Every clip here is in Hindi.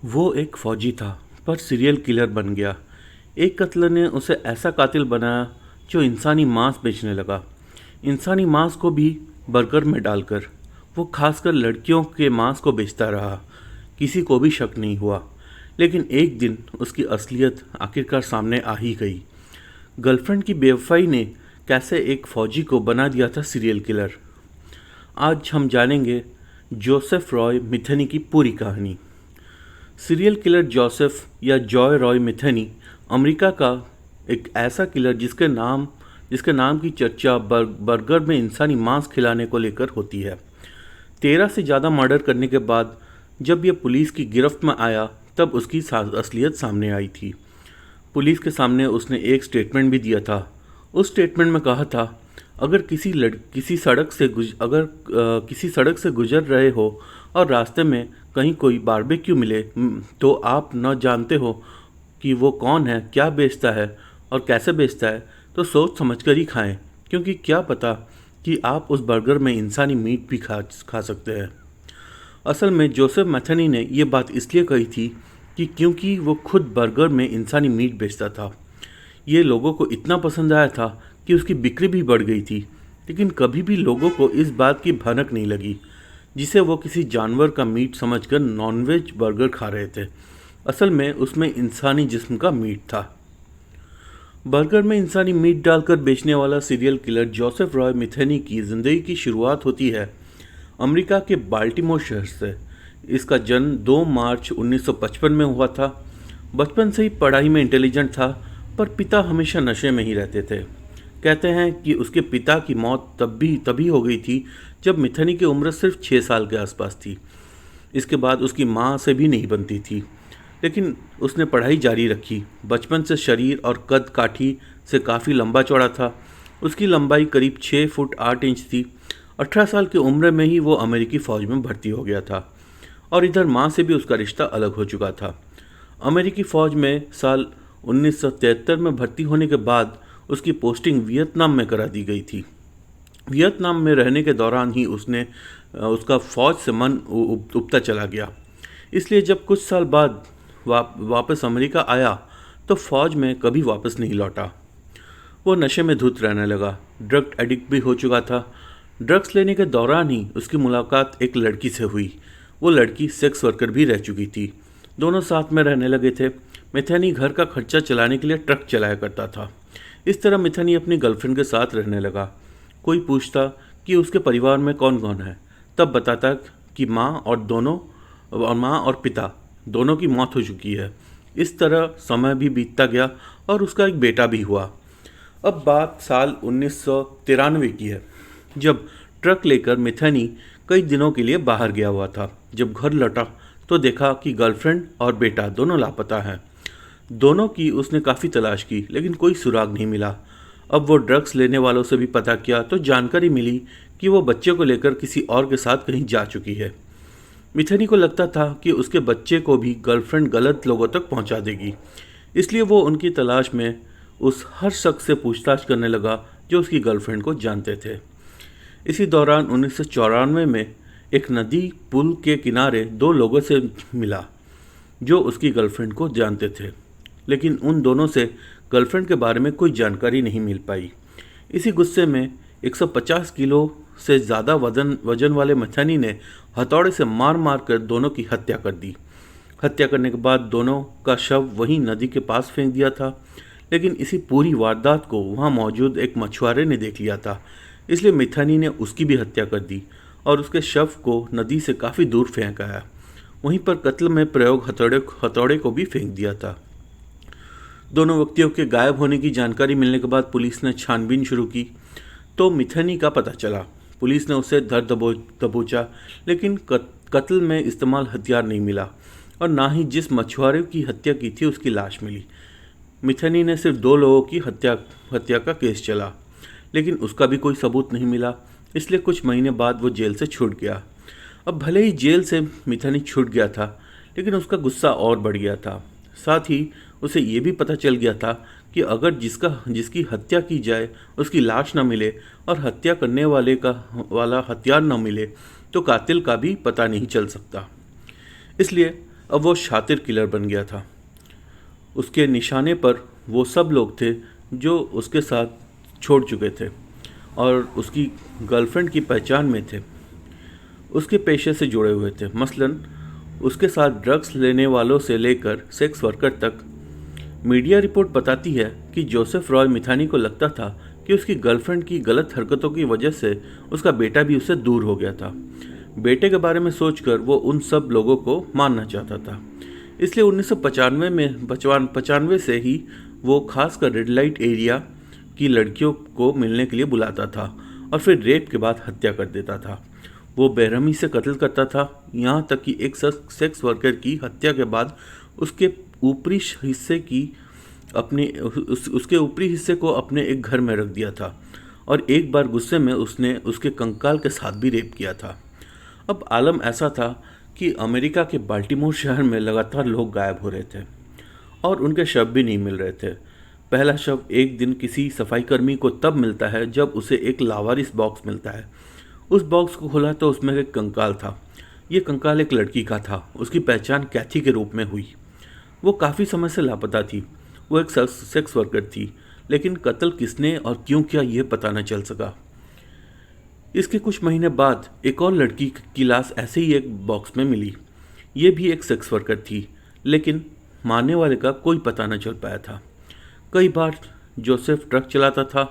वो एक फौजी था पर सीरियल किलर बन गया। एक कत्ल ने उसे ऐसा कातिल बनाया जो इंसानी मांस बेचने लगा। इंसानी मांस को भी बर्गर में डालकर। वो खासकर लड़कियों के मांस को बेचता रहा। किसी को भी शक नहीं हुआ। लेकिन एक दिन उसकी असलियत आखिरकार सामने आ ही गई। गर्लफ्रेंड की बेवफाई ने कैसे एक फौजी को बना दिया था सीरियल किलर। आज हम जानेंगे जोसेफ रॉय मिथेनी की पूरी कहानी। सीरियल किलर जोसेफ या जॉय रॉय मिथेनी अमेरिका का एक ऐसा किलर जिसके नाम की चर्चा बर्गर में इंसानी मांस खिलाने को लेकर होती है। 13 से ज़्यादा मर्डर करने के बाद जब यह पुलिस की गिरफ्त में आया तब उसकी असलियत सामने आई थी। पुलिस के सामने उसने एक स्टेटमेंट भी दिया था। उस स्टेटमेंट में कहा था, अगर किसी किसी सड़क से गुजर रहे हो और रास्ते में कहीं कोई बारबेक्यू मिले तो आप न जानते हो कि वो कौन है, क्या बेचता है और कैसे बेचता है, तो सोच समझकर ही खाएं, क्योंकि क्या पता कि आप उस बर्गर में इंसानी मीट भी खा सकते हैं। असल में जोसेफ मैथनी ने ये बात इसलिए कही थी कि क्योंकि वो खुद बर्गर में इंसानी मीट बेचता था। ये लोगों को इतना पसंद आया था कि उसकी बिक्री भी बढ़ गई थी। लेकिन कभी भी लोगों को इस बात की भनक नहीं लगी जिसे वो किसी जानवर का मीट समझकर नॉनवेज बर्गर खा रहे थे। असल में उसमें इंसानी जिस्म का मीट था। बर्गर में इंसानी मीट डालकर बेचने वाला सीरियल किलर जोसेफ रॉय मिथेनी की ज़िंदगी की शुरुआत होती है अमेरिका के बाल्टीमोर शहर से। इसका जन्म 2 मार्च 1955 में हुआ था। बचपन से ही पढ़ाई में इंटेलिजेंट था, पर पिता हमेशा नशे में ही रहते थे। कहते हैं कि उसके पिता की मौत तभी हो गई थी जब मिथेनी की उम्र सिर्फ 6 साल के आसपास थी। इसके बाद उसकी माँ से भी नहीं बनती थी, लेकिन उसने पढ़ाई जारी रखी। बचपन से शरीर और कद काठी से काफ़ी लंबा चौड़ा था। उसकी लंबाई करीब 6 फुट 8 इंच थी। 18 साल की उम्र में ही वो अमेरिकी फ़ौज में भर्ती हो गया था और इधर माँ से भी उसका रिश्ता अलग हो चुका था। अमेरिकी फ़ौज में साल 1973 में भर्ती होने के बाद उसकी पोस्टिंग वियतनाम में करा दी गई थी। वियतनाम में रहने के दौरान ही उसका फ़ौज से मन उबता चला गया। इसलिए जब कुछ साल बाद वापस अमेरिका आया तो फ़ौज में कभी वापस नहीं लौटा। वो नशे में धुत रहने लगा, ड्रग एडिक्ट भी हो चुका था। ड्रग्स लेने के दौरान ही उसकी मुलाकात एक लड़की से हुई। वो लड़की सेक्स वर्कर भी रह चुकी थी। दोनों साथ में रहने लगे थे। मिथेनी घर का खर्चा चलाने के लिए ट्रक चलाया करता था। इस तरह मिथेनी अपनी गर्लफ्रेंड के साथ रहने लगा। कोई पूछता कि उसके परिवार में कौन कौन है, तब बताता कि माँ और पिता दोनों की मौत हो चुकी है। इस तरह समय भी बीतता गया और उसका एक बेटा भी हुआ। अब बात साल 1993 की है, जब ट्रक लेकर मिथेनी कई दिनों के लिए बाहर गया हुआ था। जब घर लौटा तो देखा कि गर्लफ्रेंड और बेटा दोनों लापता हैं। दोनों की उसने काफ़ी तलाश की, लेकिन कोई सुराग नहीं मिला। अब वो ड्रग्स लेने वालों से भी पता किया तो जानकारी मिली कि वो बच्चे को लेकर किसी और के साथ कहीं जा चुकी है। मिथेनी को लगता था कि उसके बच्चे को भी गर्लफ्रेंड गलत लोगों तक पहुंचा देगी, इसलिए वो उनकी तलाश में उस हर शख्स से पूछताछ करने लगा जो उसकी गर्लफ्रेंड को जानते थे। इसी दौरान 1994 में एक नदी पुल के किनारे 2 लोगों से मिला जो उसकी गर्लफ्रेंड को जानते थे, लेकिन उन दोनों से गर्लफ्रेंड के बारे में कोई जानकारी नहीं मिल पाई। इसी गुस्से में 150 किलो से ज़्यादा वजन वाले मिथेनी ने हथौड़े से मार मार कर दोनों की हत्या कर दी। हत्या करने के बाद दोनों का शव वहीं नदी के पास फेंक दिया था, लेकिन इसी पूरी वारदात को वहाँ मौजूद एक मछुआरे ने देख लिया था, इसलिए मिथेनी ने उसकी भी हत्या कर दी और उसके शव को नदी से काफ़ी दूर फेंक आया। वहीं पर कत्ल में प्रयोग हथौड़े को भी फेंक दिया था। दोनों व्यक्तियों के गायब होने की जानकारी मिलने के बाद पुलिस ने छानबीन शुरू की तो मिथेनी का पता चला। पुलिस ने उसे धर दबोचा, लेकिन कत्ल में इस्तेमाल हथियार नहीं मिला और ना ही जिस मछुआरे की हत्या की थी उसकी लाश मिली। मिथेनी ने सिर्फ 2 लोगों की हत्या का केस चला, लेकिन उसका भी कोई सबूत नहीं मिला, इसलिए कुछ महीने बाद वो जेल से छूट गया। अब भले ही जेल से मिथेनी छूट गया था, लेकिन उसका गुस्सा और बढ़ गया था। साथ ही उसे ये भी पता चल गया था कि अगर जिसकी हत्या की जाए उसकी लाश न मिले और हत्या करने वाला हथियार न मिले तो कातिल का भी पता नहीं चल सकता। इसलिए अब वो शातिर किलर बन गया था। उसके निशाने पर वो सब लोग थे जो उसके साथ छोड़ चुके थे और उसकी गर्लफ्रेंड की पहचान में थे, उसके पेशे से जुड़े हुए थे। मसलन उसके साथ ड्रग्स लेने वालों से लेकर सेक्स वर्कर तक। मीडिया रिपोर्ट बताती है कि जोसेफ रॉय मिथानी को लगता था कि उसकी गर्लफ्रेंड की गलत हरकतों की वजह से उसका बेटा भी उससे दूर हो गया था। बेटे के बारे में सोचकर वो उन सब लोगों को मारना चाहता था। इसलिए 1995 में 95 से ही वो खासकर रेड लाइट एरिया की लड़कियों को मिलने के लिए बुलाता था और फिर रेप के बाद हत्या कर देता था। वो बेरहमी से कत्ल करता था, यहाँ तक कि एक सेक्स वर्कर की हत्या के बाद उसके ऊपरी हिस्से की उसके ऊपरी हिस्से को अपने एक घर में रख दिया था और एक बार गुस्से में उसने उसके कंकाल के साथ भी रेप किया था। अब आलम ऐसा था कि अमेरिका के बाल्टीमोर शहर में लगातार लोग गायब हो रहे थे और उनके शव भी नहीं मिल रहे थे। पहला शव एक दिन किसी सफाईकर्मी को तब मिलता है जब उसे एक लावारिस बॉक्स मिलता है। उस बॉक्स को खोला तो उसमें एक कंकाल था। ये कंकाल एक लड़की का था। उसकी पहचान कैथी के रूप में हुई। वो काफ़ी समय से लापता थी। वो एक सेक्स वर्कर थी, लेकिन कत्ल किसने और क्यों किया ये पता न चल सका। इसके कुछ महीने बाद एक और लड़की की लाश ऐसे ही एक बॉक्स में मिली। ये भी एक सेक्स वर्कर थी, लेकिन मारने वाले का कोई पता न चल पाया था। कई बार जोसेफ ट्रक चलाता था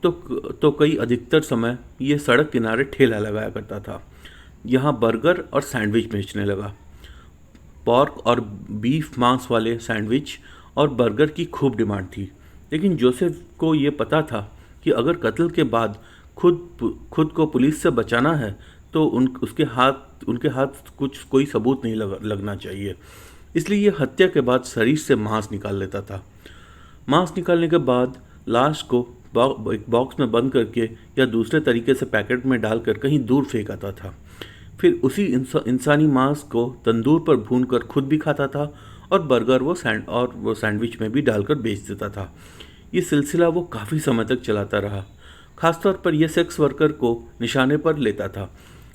तो कई अधिकतर समय ये सड़क किनारे ठेला लगाया करता था। यहाँ बर्गर और सैंडविच बेचने लगा। पॉर्क और बीफ मांस वाले सैंडविच और बर्गर की खूब डिमांड थी, लेकिन जोसेफ को ये पता था कि अगर कत्ल के बाद खुद को पुलिस से बचाना है तो उनके हाथ कोई सबूत नहीं लगना चाहिए। इसलिए ये हत्या के बाद शरीर से मांस निकाल लेता था। मांस निकालने के बाद लाश को एक बॉक्स में बंद करके या दूसरे तरीके से पैकेट में डालकर कहीं दूर फेंक आता था। फिर उसी इंसानी मांस को तंदूर पर भूनकर खुद भी खाता था और बर्गर वो सैंडविच में भी डालकर बेच देता था। ये सिलसिला वो काफ़ी समय तक चलाता रहा। खासतौर पर यह सेक्स वर्कर को निशाने पर लेता था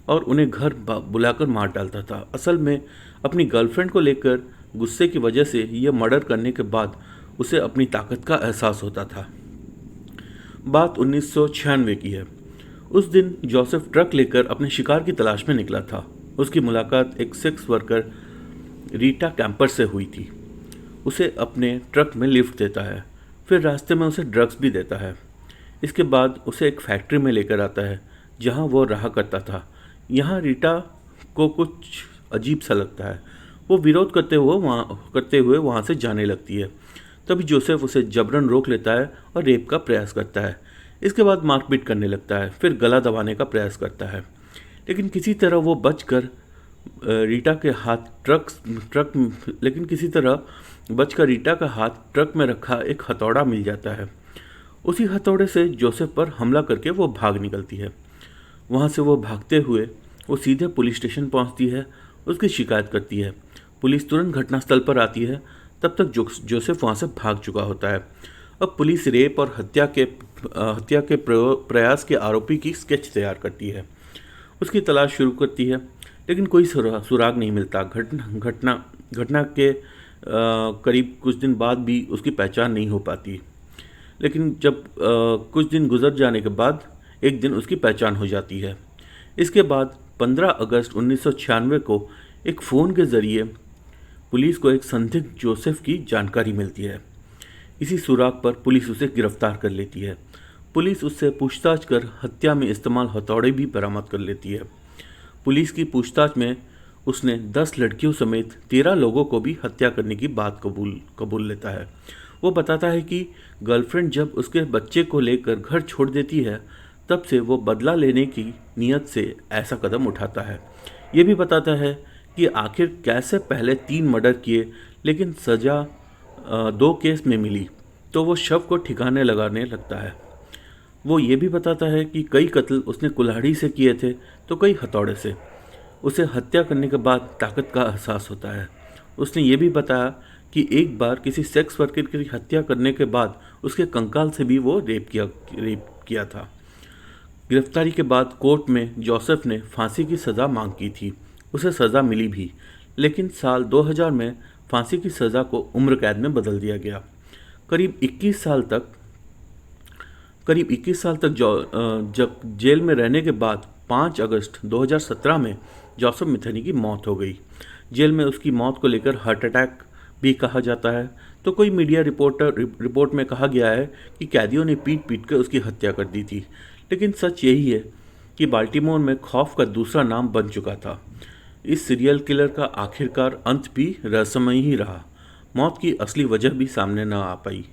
और उन्हें घर बुलाकर मार डालता था। असल में अपनी गर्लफ्रेंड को लेकर गुस्से की वजह से यह मर्डर करने के बाद उसे अपनी ताकत का एहसास होता था। बात 1996 की है। उस दिन जोसेफ ट्रक लेकर अपने शिकार की तलाश में निकला था। उसकी मुलाकात एक सेक्स वर्कर रीटा कैंपर से हुई थी। उसे अपने ट्रक में लिफ्ट देता है, फिर रास्ते में उसे ड्रग्स भी देता है। इसके बाद उसे एक फैक्ट्री में लेकर आता है जहां वो रहा करता था। यहाँ रीटा को कुछ अजीब सा लगता है। वो विरोध करते हुए वहाँ से जाने लगती है। तभी जोसेफ उसे जबरन रोक लेता है और रेप का प्रयास करता है। इसके बाद मारपीट करने लगता है, फिर गला दबाने का प्रयास करता है, लेकिन किसी तरह वो बचकर रीटा का हाथ ट्रक में रखा एक हथौड़ा मिल जाता है। उसी हथौड़े से जोसेफ पर हमला करके वो भाग निकलती है। वहाँ से वो भागते हुए वो सीधे पुलिस स्टेशन पहुँचती है, उसकी शिकायत करती है। पुलिस तुरंत घटनास्थल पर आती है। तब तक जोसेफ वहाँ से भाग चुका होता है। अब पुलिस रेप और हत्या के प्रयास के आरोपी की स्केच तैयार करती है। उसकी तलाश शुरू करती है, लेकिन कोई सुराग नहीं मिलता। घटना के करीब कुछ दिन बाद भी उसकी पहचान नहीं हो पाती। लेकिन जब कुछ दिन गुजर जाने के बाद एक दिन उसकी पहचान हो जाती है। इसके बाद 15 अगस्त 1996 को एक फ़ोन के ज़रिए पुलिस को एक संदिग्ध जोसेफ की जानकारी मिलती है। इसी सुराग पर पुलिस उसे गिरफ्तार कर लेती है। पुलिस उससे पूछताछ कर हत्या में इस्तेमाल हथौड़े भी बरामद कर लेती है। पुलिस की पूछताछ में उसने 10 लड़कियों समेत 13 लोगों को भी हत्या करने की बात कबूल लेता है। वो बताता है कि गर्लफ्रेंड जब उसके बच्चे को लेकर घर छोड़ देती है, तब से वो बदला लेने की नीयत से ऐसा कदम उठाता है। ये भी बताता है कि आखिर कैसे पहले 3 मर्डर किए, लेकिन सज़ा 2 केस में मिली, तो वो शव को ठिकाने लगाने लगता है। वो ये भी बताता है कि कई कत्ल उसने कुल्हाड़ी से किए थे तो कई हथौड़े से। उसे हत्या करने के बाद ताकत का एहसास होता है। उसने ये भी बताया कि एक बार किसी सेक्स वर्कर की हत्या करने के बाद उसके कंकाल से भी वो रेप किया था। गिरफ्तारी के बाद कोर्ट में जोसेफ ने फांसी की सज़ा मांग की थी। उसे सज़ा मिली भी, लेकिन साल 2000 में फांसी की सज़ा को उम्र कैद में बदल दिया गया। करीब 21 साल तक करीब 21 साल तक जब जेल में रहने के बाद 5 अगस्त 2017 में जोसेफ मिथनी की मौत हो गई। जेल में उसकी मौत को लेकर हार्ट अटैक भी कहा जाता है, तो कोई मीडिया रिपोर्ट में कहा गया है कि कैदियों ने पीट पीट कर उसकी हत्या कर दी थी। लेकिन सच यही है कि बाल्टीमोर में खौफ का दूसरा नाम बन चुका था। इस सीरियल किलर का आखिरकार अंत भी रहस्यमय ही रहा। मौत की असली वजह भी सामने न आ पाई।